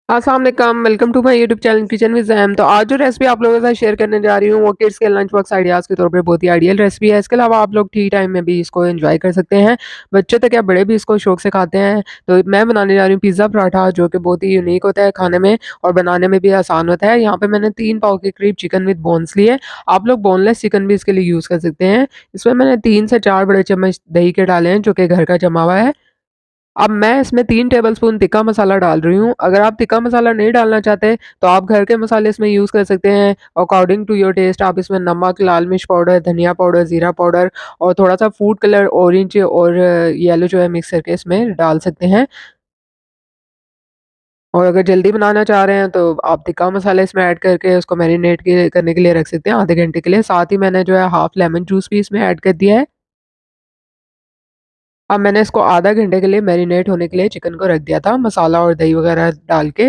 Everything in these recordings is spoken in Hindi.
अस्सलाम वालेकुम, welcome to my YouTube channel kitchen with Zaim. तो आज जो रेसिपी आप लोगों के साथ शेयर करने जा रही हूँ, वो किड्स के लंच बॉक्स आइडियाज़ के तौर पे बहुत ही आइडियल रेसिपी है। इसके अलावा आप लोग टी टाइम में भी इसको एन्जॉय कर सकते हैं। बच्चे तो क्या बड़े भी इसको शौक से खाते हैं। तो मैं बनाने जा रही हूँ पिज़्ज़ा पराठा, जो कि बहुत ही यूनिक होता है खाने में और बनाने में भी आसान होता है। यहाँ पे मैंने 3 पाव के करीब चिकन विद बोन्स लिए। आप लोग बोनलेस चिकन भी इसके लिए यूज़ कर सकते हैं। इसमें मैंने 3 से 4 बड़े चम्मच दही के डाले हैं, जो कि घर का जमा हुआ है। अब मैं इसमें 3 टेबलस्पून तिक्का मसाला डाल रही हूँ। अगर आप तिक्का मसाला नहीं डालना चाहते, तो आप घर के मसाले इसमें यूज़ कर सकते हैं। अकॉर्डिंग टू योर टेस्ट आप इसमें नमक, लाल मिर्च पाउडर, धनिया पाउडर, ज़ीरा पाउडर और थोड़ा-सा फूड कलर ऑरेंज और येलो जो है मिक्स करके इसमें डाल सकते हैं। और अगर जल्दी बनाना चाह रहे हैं, तो आप तिक्का मसाला इसमें ऐड करके उसको मैरिनेट के करने के लिए रख सकते हैं आधे घंटे के लिए। साथ ही मैंने जो है हाफ लेमन जूस भी इसमें ऐड कर दिया है। अब मैंने इसको आधा घंटे के लिए मैरिनेट होने के लिए चिकन को रख दिया था, मसाला और दही वगैरह डाल के।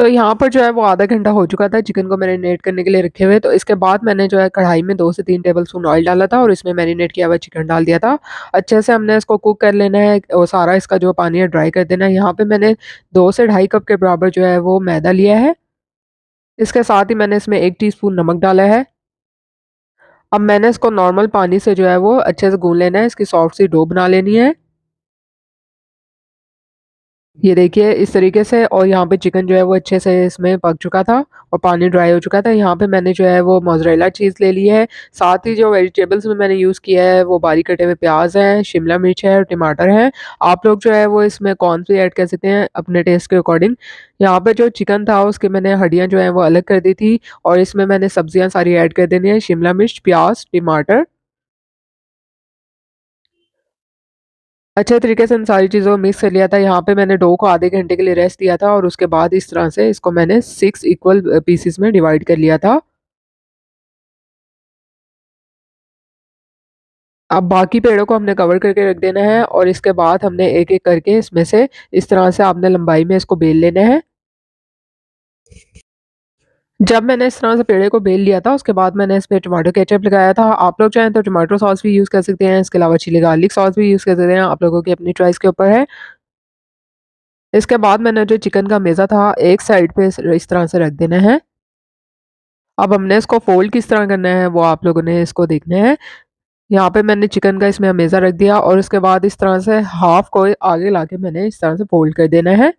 तो यहाँ पर जो है वो आधा घंटा हो चुका था चिकन को मैरिनेट करने के लिए रखे हुए। तो इसके बाद मैंने जो है कढ़ाई में 2 से 3 टेबलस्पून ऑयल डाला था और इसमें मैरिनेट किया हुआ चिकन डाल दिया था। अच्छे से हमने इसको कुक कर लेना है और सारा इसका जो पानी है ड्राई कर देना है। यहाँ पे मैंने 2 से ढाई कप के बराबर जो है वो मैदा लिया है। इसके साथ ही मैंने इसमें 1 टीस्पून नमक डाला है। अब मैंने इसको नॉर्मल पानी से जो है वो अच्छे से गूँध लेना है, इसकी सॉफ्ट सी डो बना लेनी है। ये देखिए इस तरीके से और यहाँ पे चिकन जो है वो अच्छे से इसमें पक चुका था और पानी ड्राई हो चुका था। यहाँ पे मैंने जो है वो मोज़रेला चीज़ ले ली है। साथ ही जो वेजिटेबल्स में मैंने यूज़ किया है वो बारीक कटे हुए प्याज़ हैं, शिमला मिर्च है और टमाटर है। आप लोग जो है वो इसमें कॉर्न्स भी ऐड कर सकते हैं अपने टेस्ट के अकॉर्डिंग। यहाँ पे जो चिकन था उसकी मैंने हड्डियाँ जो हैं वो अलग कर दी थी और इसमें मैंने सब्जियाँ सारी ऐड कर देनी है, शिमला मिर्च, प्याज़, टमाटर। अच्छे तरीके से इन सारी चीज़ों को मिक्स कर लिया था। यहाँ पे मैंने डो को आधे घंटे के लिए रेस्ट दिया था और उसके बाद इस तरह से इसको मैंने 6 इक्वल पीसेस में डिवाइड कर लिया था। अब बाकी पेड़ों को हमने कवर करके रख देना है और इसके बाद हमने एक-एक करके इसमें से इस तरह से आपने लंबाई में इसको बेल लेना है। जब मैंने इस तरह से पेड़े को बेल लिया था उसके बाद मैंने इसमें टोमेटो केचअप लगाया था। आप लोग चाहें तो टोमेटो सॉस भी यूज़ कर सकते हैं। इसके अलावा चिली गार्लिक सॉस भी यूज़ कर सकते हैं। आप लोगों की अपनी चॉइस के ऊपर है। इसके बाद मैंने जो चिकन का मेज़ा था एक साइड पे इस तरह से रख देना है। अब हमने इसको फ़ोल्ड किस तरह करना है वो आप लोगों ने इसको देखना है। यहाँ पे मैंने चिकन का इसमें हमेज़ा रख दिया और उसके बाद इस तरह से हाफ़ को आगे लाके मैंने इस तरह से फ़ोल्ड कर देना है।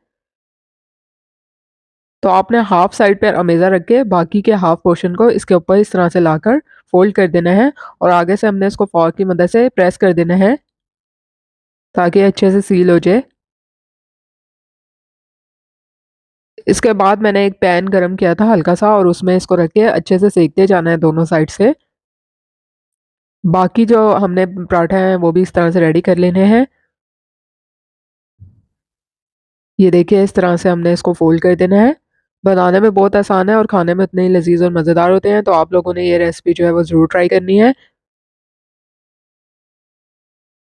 तो आपने हाफ़ साइड पे अमेज़ा रख के बाकी के हाफ़ पोर्शन को इसके ऊपर इस तरह से लाकर फ़ोल्ड कर देना है और आगे से हमने इसको फ़ोर्क की मदद से प्रेस कर देना है ताकि अच्छे से सील हो जाए। इसके बाद मैंने एक पैन गरम किया था हल्का-सा और उसमें इसको रख के अच्छे से सेकते जाना है दोनों साइड से। बाकी जो हमने पराठा है वो भी इस तरह से रेडी कर लेने हैं। ये देखिए इस तरह से हमने इसको फ़ोल्ड कर देना है। बनाने में बहुत आसान है और खाने में उतने ही लज़ीज़ और मज़ेदार होते हैं, तो आप लोगों ने ये रेसिपी जो है वो ज़रूर ट्राई करनी है।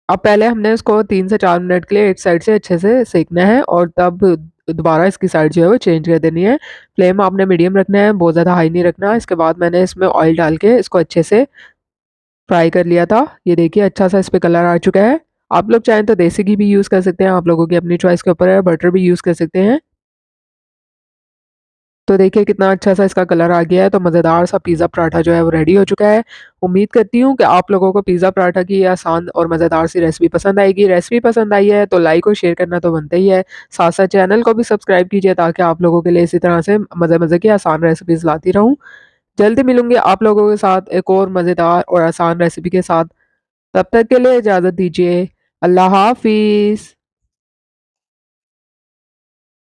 अब पहले हमने इसको 3 से 4 मिनट के लिए एक साइड से अच्छे से सेंकना है और तब दोबारा इसकी साइड जो है वो चेंज कर देनी है। फ्लेम आपने मीडियम रखना है, बहुत ज़्यादा हाई नहीं रखना। इसके बाद मैंने इसमें ऑयल डाल के इसको अच्छे से फ्राई कर लिया था। ये देखिए अच्छा-सा इस पे कलर आ चुका है। आप लोग चाहें तो देसी घी भी यूज़ कर सकते हैं, आप लोगों की अपनी चॉइस के ऊपर है, बटर भी यूज़ कर सकते हैं। तो देखिए कितना अच्छा-सा इसका कलर आ गया है, तो मज़ेदार सा पिज़्ज़ा पराठा जो है वो रेडी हो चुका है। उम्मीद करती हूँ कि आप लोगों को पिज़्ज़ा पराठा की ये आसान और मज़ेदार सी रेसिपी पसंद आएगी। रेसिपी पसंद आई है तो लाइक और शेयर करना तो बनता ही है। साथ-साथ चैनल को भी सब्सक्राइब कीजिए ताकि आप लोगों के लिए इसी तरह से मज़े-मज़े की आसान रेसिपीज़ लाती रहूँ। जल्दी मिलूँगी आप लोगों के साथ एक और मज़ेदार और आसान रेसिपी के साथ। तब तक के लिए इजाज़त दीजिए। अल्लाह हाफ़िज़।